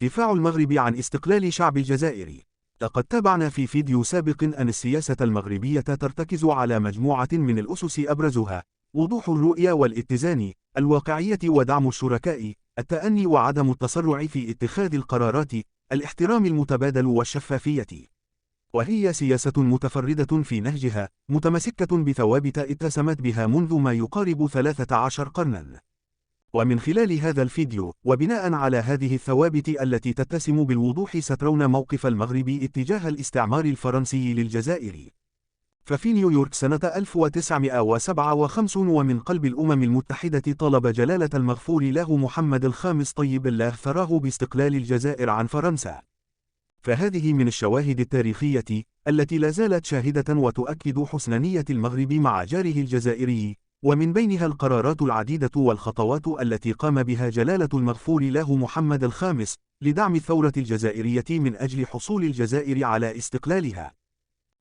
دفاع المغرب عن استقلال شعب الجزائر. لقد تابعنا في فيديو سابق أن السياسة المغربية ترتكز على مجموعة من الأسس أبرزها وضوح الرؤية والاتزان، الواقعية ودعم الشركاء، التأني وعدم التسرع في اتخاذ القرارات، الاحترام المتبادل والشفافية. وهي سياسة متفردة في نهجها، متمسكة بثوابت اتسمت بها منذ ما يقارب 13 قرنا. ومن خلال هذا الفيديو، وبناء على هذه الثوابت التي تتسم بالوضوح، سترون موقف المغرب اتجاه الاستعمار الفرنسي للجزائر. ففي نيويورك سنة 1957 ومن قلب الأمم المتحدة، طلب جلالة المغفور له محمد الخامس طيب الله ثراه باستقلال الجزائر عن فرنسا. فهذه من الشواهد التاريخية التي لا زالت شاهدة وتؤكد حسن نية المغرب مع جاره الجزائري، ومن بينها القرارات العديدة والخطوات التي قام بها جلالة المغفور له محمد الخامس لدعم الثورة الجزائرية من أجل حصول الجزائر على استقلالها.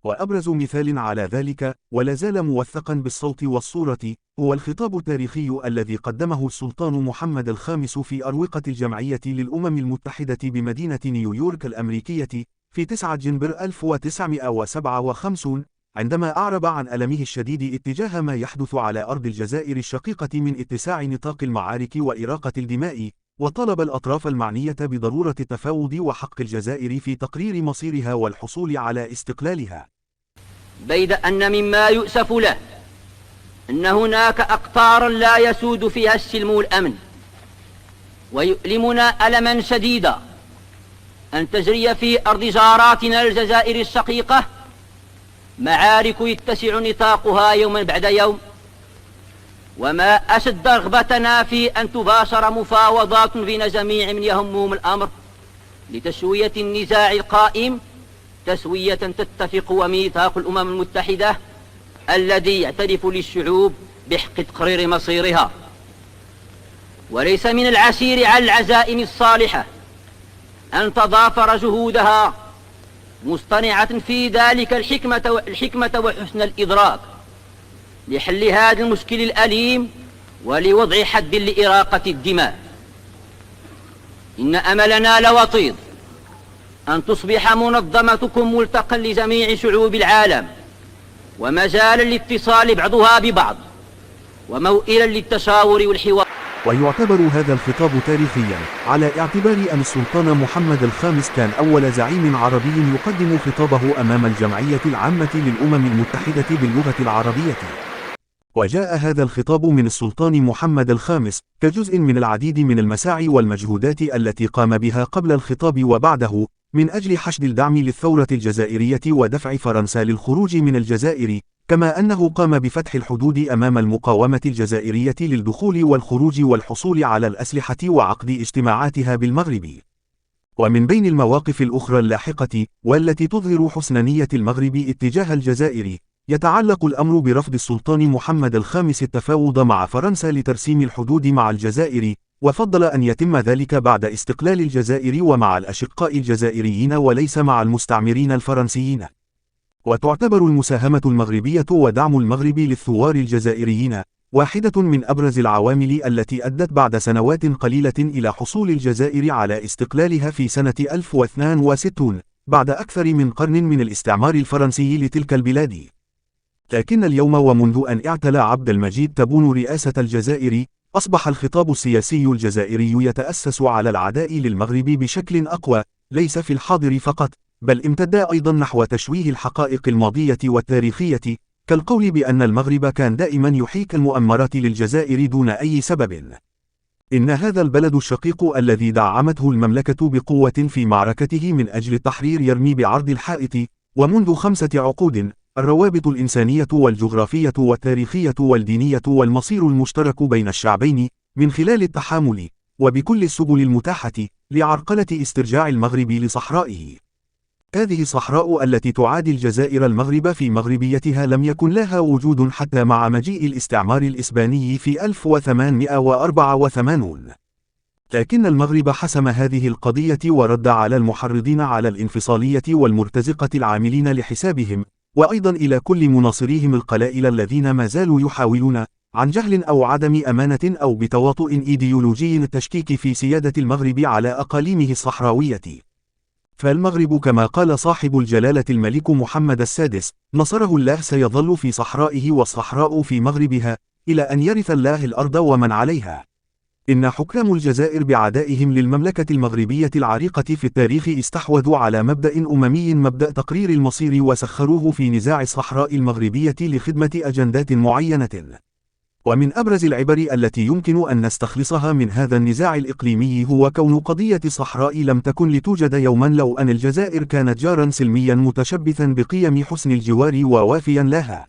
وأبرز مثال على ذلك، ولا زال موثقا بالصوت والصورة، هو الخطاب التاريخي الذي قدمه السلطان محمد الخامس في أروقة الجمعية للأمم المتحدة بمدينة نيويورك الأمريكية في 9 جنبر 1957، عندما أعرب عن ألمه الشديد اتجاه ما يحدث على أرض الجزائر الشقيقة من اتساع نطاق المعارك وإراقة الدماء، وطلب الأطراف المعنية بضرورة التفاوض وحق الجزائر في تقرير مصيرها والحصول على استقلالها. بيد أن مما يؤسف له أن هناك أقطارا لا يسود فيها السلم والأمن، ويؤلمنا ألما شديدا أن تجري في أرض جاراتنا الجزائر الشقيقة معارك يتسع نطاقها يوما بعد يوم، وما أشد رغبتنا في أن تباشر مفاوضات بين جميع من يهمهم الأمر لتسوية النزاع القائم تسوية تتفق وميثاق الأمم المتحدة الذي يعترف للشعوب بحق تقرير مصيرها. وليس من العسير على العزائم الصالحة أن تضافر جهودها مصطنعة في ذلك الحكمة وحسن الإدراك لحل هذا المشكل الأليم ولوضع حد لإراقة الدماء. إن أملنا لوطيد أن تصبح منظمتكم ملتقا لجميع شعوب العالم، ومجالا للاتصال بعضها ببعض، وموئلا للتشاور والحوار. ويعتبر هذا الخطاب تاريخيا على اعتبار أن السلطان محمد الخامس كان أول زعيم عربي يقدم خطابه أمام الجمعية العامة للأمم المتحدة باللغة العربية. وجاء هذا الخطاب من السلطان محمد الخامس كجزء من العديد من المساعي والمجهودات التي قام بها قبل الخطاب وبعده من أجل حشد الدعم للثورة الجزائرية ودفع فرنسا للخروج من الجزائر، كما أنه قام بفتح الحدود أمام المقاومة الجزائرية للدخول والخروج والحصول على الأسلحة وعقد اجتماعاتها بالمغرب. ومن بين المواقف الأخرى اللاحقة والتي تظهر حسن نية المغرب اتجاه الجزائر، يتعلق الأمر برفض السلطان محمد الخامس التفاوض مع فرنسا لترسيم الحدود مع الجزائر، وفضل أن يتم ذلك بعد استقلال الجزائر ومع الأشقاء الجزائريين وليس مع المستعمرين الفرنسيين. وتعتبر المساهمة المغربية ودعم المغرب للثوار الجزائريين واحدة من أبرز العوامل التي أدت بعد سنوات قليلة إلى حصول الجزائر على استقلالها في سنة 1062 بعد أكثر من قرن من الاستعمار الفرنسي لتلك البلاد. لكن اليوم، ومنذ أن اعتلى عبد المجيد تبون رئاسة الجزائر، أصبح الخطاب السياسي الجزائري يتأسس على العداء للمغرب بشكل أقوى، ليس في الحاضر فقط، بل امتد أيضا نحو تشويه الحقائق الماضية والتاريخية، كالقول بأن المغرب كان دائما يحيك المؤامرات للجزائر دون أي سبب. إن هذا البلد الشقيق الذي دعمته المملكة بقوة في معركته من أجل التحرير يرمي بعرض الحائط، ومنذ 5 عقود الروابط الإنسانية والجغرافية والتاريخية والدينية والمصير المشترك بين الشعبين من خلال التحامل وبكل السبل المتاحة لعرقلة استرجاع المغرب لصحرائه. هذه الصحراء التي تعادي الجزائر المغرب في مغربيتها لم يكن لها وجود حتى مع مجيء الاستعمار الإسباني في 1884، لكن المغرب حسم هذه القضية ورد على المحرضين على الانفصالية والمرتزقة العاملين لحسابهم، وأيضا إلى كل مناصريهم القلائل الذين ما زالوا يحاولون عن جهل أو عدم أمانة أو بتواطؤ إيديولوجي التشكيك في سيادة المغرب على أقاليمه الصحراوية. فالمغرب كما قال صاحب الجلالة الملك محمد السادس نصره الله سيظل في صحرائه والصحراء في مغربها إلى أن يرث الله الأرض ومن عليها. إن حكام الجزائر بعدائهم للمملكة المغربية العريقة في التاريخ استحوذوا على مبدأ أممي، مبدأ تقرير المصير، وسخروه في نزاع الصحراء المغربية لخدمة أجندات معينة. ومن أبرز العبر التي يمكن أن نستخلصها من هذا النزاع الإقليمي هو كون قضية الصحراء لم تكن لتوجد يوما لو أن الجزائر كانت جارا سلميا متشبثا بقيم حسن الجوار ووافيا لها.